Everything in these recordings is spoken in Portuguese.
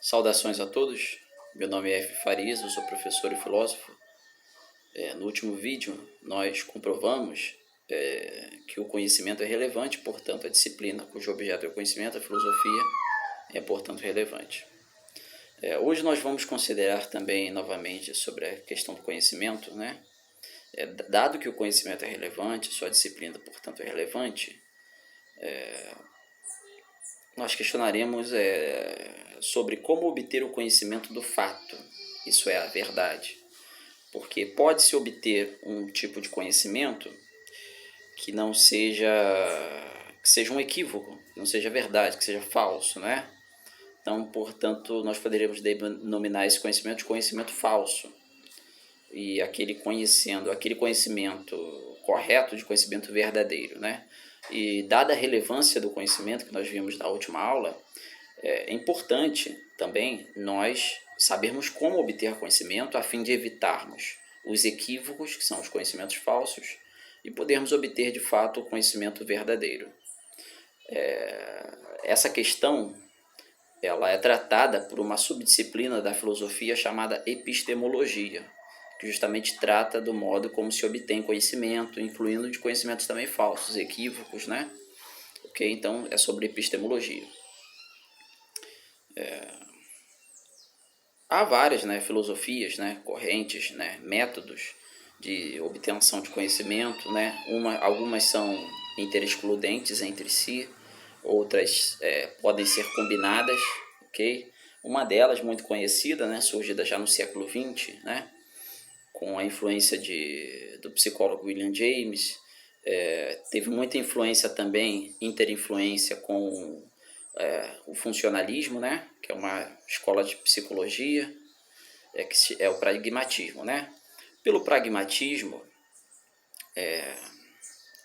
Saudações a todos, meu nome é F. Farias, eu sou professor e filósofo. No último vídeo nós comprovamos que o conhecimento é relevante, portanto a disciplina cujo objeto é o conhecimento, a filosofia, é portanto relevante. Hoje nós vamos considerar também novamente sobre a questão do conhecimento, né? Dado que o conhecimento é relevante, sua disciplina portanto é relevante, nós questionaremos sobre como obter o conhecimento do fato, isso é, a verdade. Porque pode-se obter um tipo de conhecimento que não seja, que seja um equívoco, que não seja verdade, que seja falso, né? Então, portanto, nós poderíamos denominar esse conhecimento de conhecimento falso. E aquele conhecimento correto de conhecimento verdadeiro, né? E dada a relevância do conhecimento que nós vimos na última aula, é importante também nós sabermos como obter conhecimento a fim de evitarmos os equívocos, que são os conhecimentos falsos, e podermos obter de fato o conhecimento verdadeiro. Essa questão ela é tratada por uma subdisciplina da filosofia chamada epistemologia, que justamente trata do modo como se obtém conhecimento, incluindo de conhecimentos também falsos, equívocos, né? Ok? Então é sobre epistemologia. Há várias, né, filosofias, né, correntes, né, métodos de obtenção de conhecimento, né? Algumas são interexcludentes entre si, outras podem ser combinadas, ok? Uma delas, muito conhecida, né, surgida já no século XX, né, com a influência do psicólogo William James, teve muita influência também, interinfluência com o funcionalismo, né, que é uma escola de psicologia, que é o pragmatismo, né? Pelo pragmatismo,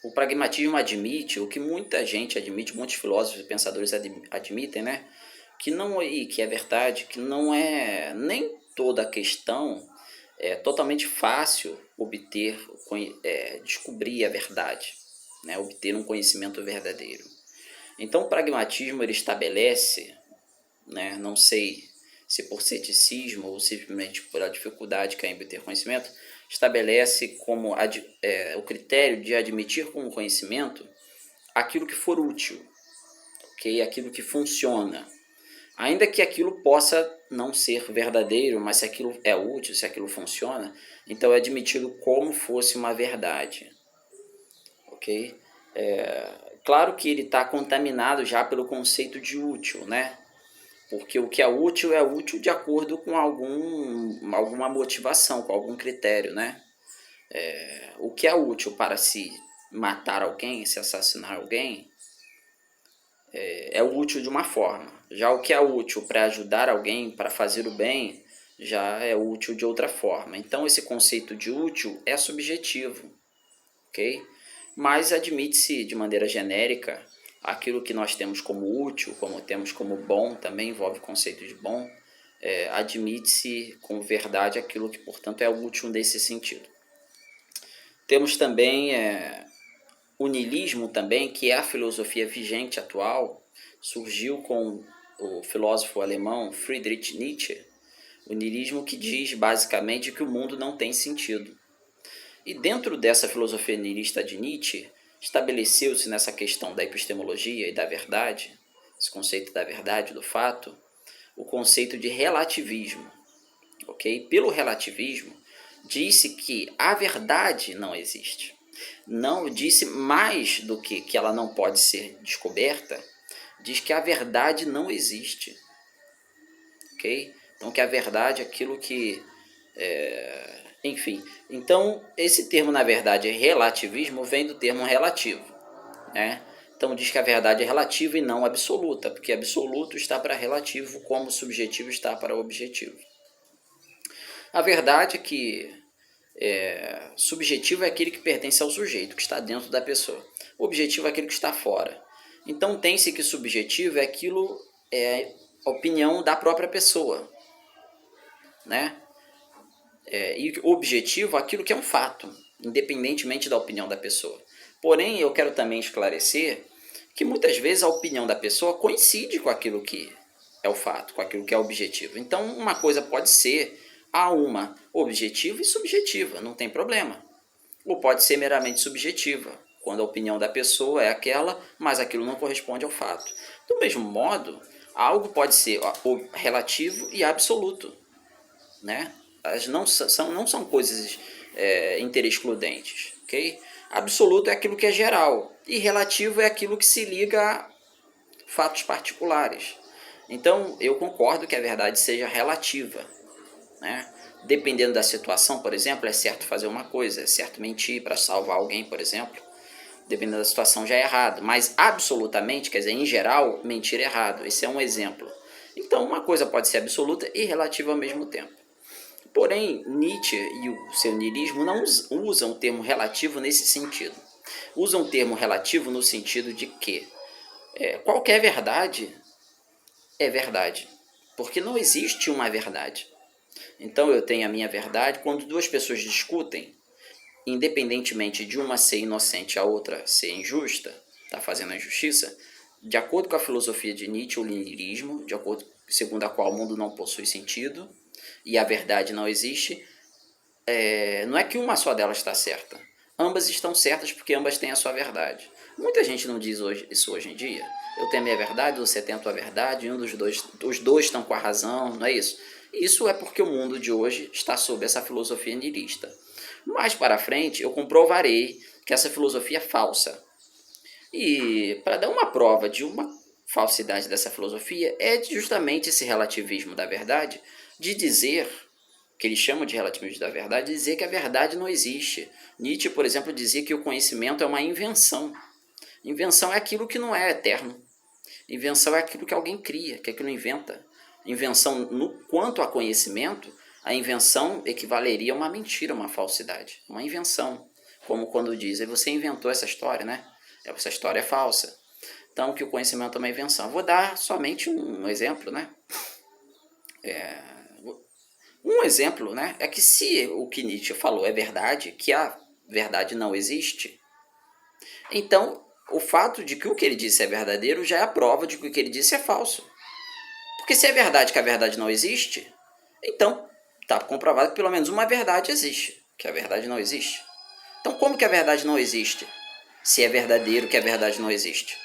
o pragmatismo admite o que muita gente admite, muitos filósofos e pensadores admitem, né? Que é verdade, que não é nem toda a questão é totalmente fácil obter, descobrir a verdade, né? Obter um conhecimento verdadeiro. Então o pragmatismo ele estabelece, né? Não sei se por ceticismo ou simplesmente por a dificuldade que é em obter conhecimento, estabelece como o critério de admitir como conhecimento aquilo que for útil, okay? Aquilo que funciona. Ainda que aquilo possa não ser verdadeiro, mas se aquilo é útil, se aquilo funciona, então é admitido como fosse uma verdade. Ok? Claro que ele está contaminado já pelo conceito de útil, né? Porque o que é útil de acordo com alguma motivação, com algum critério, né? O que é útil para se matar alguém, se assassinar alguém, é útil de uma forma. Já o que é útil para ajudar alguém, para fazer o bem, já é útil de outra forma. Então esse conceito de útil é subjetivo, ok? Mas admite-se de maneira genérica aquilo que nós temos como útil, como temos como bom, também envolve o conceito de bom, admite-se como verdade aquilo que, portanto, é útil nesse sentido. Temos também o niilismo também, que é a filosofia vigente atual, surgiu com o filósofo alemão Friedrich Nietzsche, o niilismo que diz basicamente que o mundo não tem sentido. E dentro dessa filosofia niilista de Nietzsche, estabeleceu-se nessa questão da epistemologia e da verdade, esse conceito da verdade, do fato, o conceito de relativismo. Okay? Pelo relativismo, disse que a verdade não existe. Não disse mais do que ela não pode ser descoberta, diz que a verdade não existe. Ok? Então que a verdade é aquilo que... enfim, então esse termo na verdade relativismo vem do termo relativo, né? Então diz que a verdade é relativa e não absoluta, porque absoluto está para relativo como subjetivo está para objetivo. A verdade é que subjetivo é aquele que pertence ao sujeito, que está dentro da pessoa. O objetivo é aquele que está fora. Então tem-se que subjetivo é a opinião da própria pessoa, né? E objetivo aquilo que é um fato, independentemente da opinião da pessoa. Porém, eu quero também esclarecer que muitas vezes a opinião da pessoa coincide com aquilo que é o fato, com aquilo que é objetivo. Então, uma coisa pode ser a uma objetiva e subjetiva, não tem problema. Ou pode ser meramente subjetiva, quando a opinião da pessoa é aquela, mas aquilo não corresponde ao fato. Do mesmo modo, algo pode ser relativo e absoluto, né? As não são coisas interexcludentes, ok? Absoluto é aquilo que é geral e relativo é aquilo que se liga a fatos particulares. Então, eu concordo que a verdade seja relativa, né? Dependendo da situação, por exemplo, é certo fazer uma coisa, é certo mentir para salvar alguém, por exemplo. Dependendo da situação já é errado, mas absolutamente, quer dizer, em geral, mentir é errado. Esse é um exemplo. Então, uma coisa pode ser absoluta e relativa ao mesmo tempo. Porém, Nietzsche e o seu niilismo não usam o termo relativo nesse sentido. Usam o termo relativo no sentido de que qualquer verdade é verdade, porque não existe uma verdade. Então eu tenho a minha verdade. Quando duas pessoas discutem, independentemente de uma ser inocente e a outra ser injusta, está fazendo a injustiça, de acordo com a filosofia de Nietzsche, o niilismo, de acordo segundo a qual o mundo não possui sentido e a verdade não existe, não é que uma só delas está certa. Ambas estão certas porque ambas têm a sua verdade. Muita gente não diz isso hoje em dia. Eu tenho a minha verdade, você tem a tua verdade, os dois estão com a razão, não é isso? Isso é porque o mundo de hoje está sob essa filosofia niilista. Mais para frente, eu comprovarei que essa filosofia é falsa. E para dar uma prova de uma falsidade dessa filosofia, é justamente esse relativismo da verdade, de dizer, que eles chamam de relativismo da verdade, dizer que a verdade não existe. Nietzsche, por exemplo, dizia que o conhecimento é uma invenção. Invenção é aquilo que não é eterno. Invenção é aquilo que alguém cria, que aquilo inventa. Invenção, no quanto a conhecimento, a invenção equivaleria a uma mentira, uma falsidade, uma invenção. Como quando dizem, você inventou essa história, né? Essa história é falsa. Então, que o conhecimento é uma invenção. Vou dar somente um exemplo, né? Um exemplo, né? É que se o que Nietzsche falou é verdade, que a verdade não existe, então o fato de que o que ele disse é verdadeiro já é a prova de que o que ele disse é falso. Porque se é verdade que a verdade não existe, então está comprovado que pelo menos uma verdade existe, que a verdade não existe. Então como que a verdade não existe? Se é verdadeiro que a verdade não existe?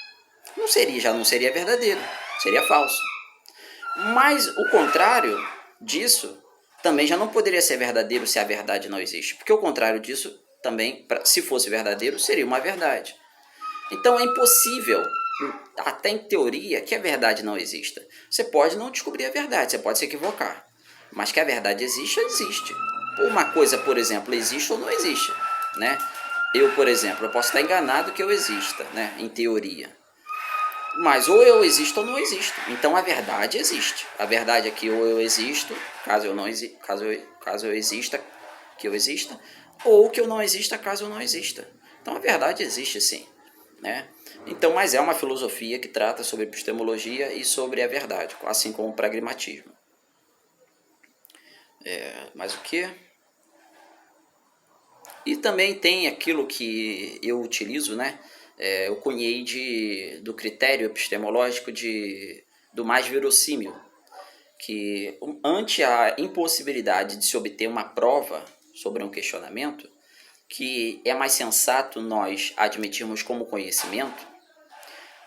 Já não seria verdadeiro, seria falso. Mas o contrário disso também já não poderia ser verdadeiro se a verdade não existe. Porque o contrário disso também, se fosse verdadeiro, seria uma verdade. Então é impossível, até em teoria, que a verdade não exista. Você pode não descobrir a verdade, você pode se equivocar. Mas que a verdade existe, existe. Uma coisa, por exemplo, existe ou não existe, né? Eu, por exemplo, eu posso estar enganado que eu exista, né? Em teoria. Mas ou eu existo ou não existo. Então a verdade existe. A verdade é que ou eu existo, caso eu exista, que eu exista, ou que eu não exista, caso eu não exista. Então a verdade existe sim, né? Então, mas é uma filosofia que trata sobre epistemologia e sobre a verdade, assim como o pragmatismo. Mas o que? E também tem aquilo que eu utilizo, né? Eu cunhei do critério epistemológico do mais verossímil, que ante a impossibilidade de se obter uma prova sobre um questionamento, que é mais sensato nós admitirmos como conhecimento,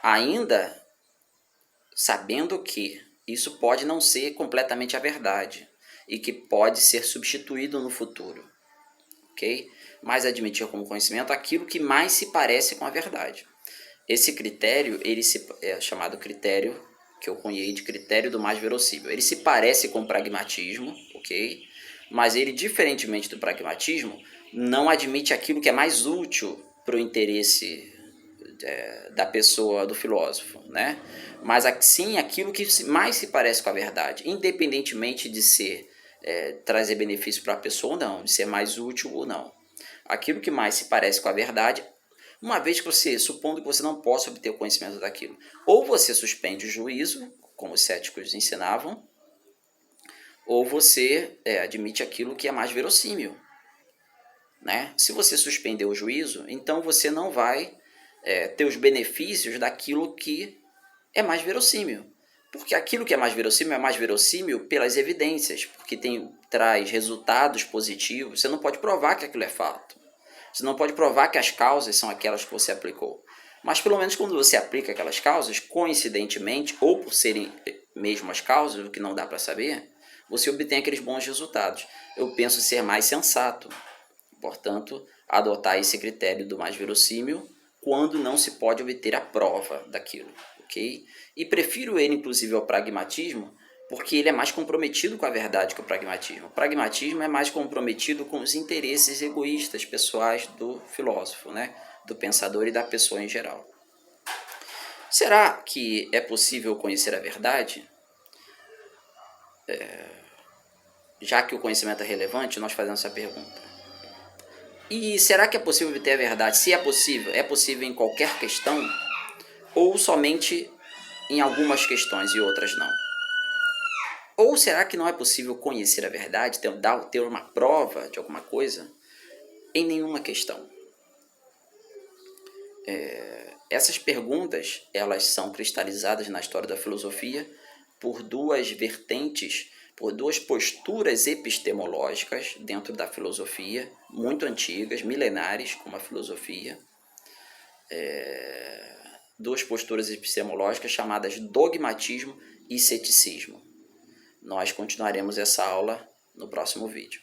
ainda sabendo que isso pode não ser completamente a verdade e que pode ser substituído no futuro, ok? Mas admitir como conhecimento aquilo que mais se parece com a verdade. Esse critério, é chamado critério, que eu cunhei de critério do mais verossímil. Ele se parece com o pragmatismo, ok? Mas ele, diferentemente do pragmatismo, não admite aquilo que é mais útil para o interesse da pessoa, do filósofo, né? Mas sim aquilo que mais se parece com a verdade, independentemente de ser trazer benefício para a pessoa ou não, de ser mais útil ou não. Aquilo que mais se parece com a verdade, uma vez que você, supondo que você não possa obter o conhecimento daquilo, ou você suspende o juízo, como os céticos ensinavam, ou você admite aquilo que é mais verossímil, né? Se você suspender o juízo, então você não vai ter os benefícios daquilo que é mais verossímil. Porque aquilo que é mais verossímil pelas evidências, porque traz resultados positivos. Você não pode provar que aquilo é fato. Você não pode provar que as causas são aquelas que você aplicou. Mas pelo menos quando você aplica aquelas causas, coincidentemente, ou por serem mesmo as causas, o que não dá para saber, você obtém aqueles bons resultados. Eu penso ser mais sensato. Portanto, adotar esse critério do mais verossímil quando não se pode obter a prova daquilo, ok? E prefiro ele, inclusive, ao pragmatismo, porque ele é mais comprometido com a verdade que o pragmatismo. O pragmatismo é mais comprometido com os interesses egoístas, pessoais do filósofo, né? Do pensador e da pessoa em geral. Será que é possível conhecer a verdade? Já que o conhecimento é relevante, nós fazemos essa pergunta. E será que é possível obter a verdade? Se é possível em qualquer questão ou somente em algumas questões e outras não? Ou será que não é possível conhecer a verdade, ter uma prova de alguma coisa em nenhuma questão? Essas perguntas, elas são cristalizadas na história da filosofia por duas vertentes, por duas posturas epistemológicas dentro da filosofia, muito antigas, milenares, como a filosofia. Duas posturas epistemológicas chamadas dogmatismo e ceticismo. Nós continuaremos essa aula no próximo vídeo.